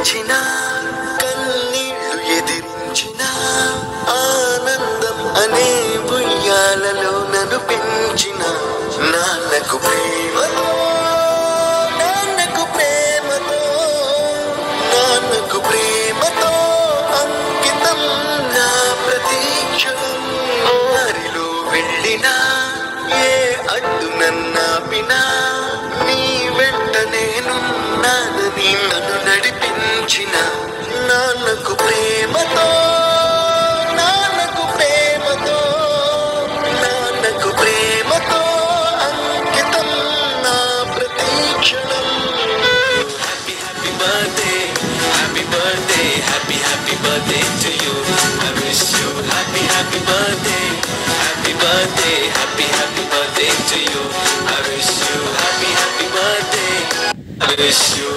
నడిపించిన కన్నీళ్లు ఎదిరించిన ఆనందం అనే ఉయ్యాలలో నన్ను పెంచిన నాన్నకు ప్రేమతో నాన్నకు ప్రేమతో అంకితం నా ప్రతీక్షణం దారిలో వెళ్ళినా ఏ అడ్డు నన్నాపినా నీ వెంట నేనున్నానని నన్ను నడిపించిన నాన్నకు ప్రేమతో నాన్నకు ప్రేమతో నాన్నకు ప్రేమతో అంకితం నా ప్రతీక్షణం. Happy happy birthday, happy birthday, happy happy birthday to you. I wish you happy happy birthday, happy birthday, happy happy birthday to you. I wish you happy happy birthday. I wish you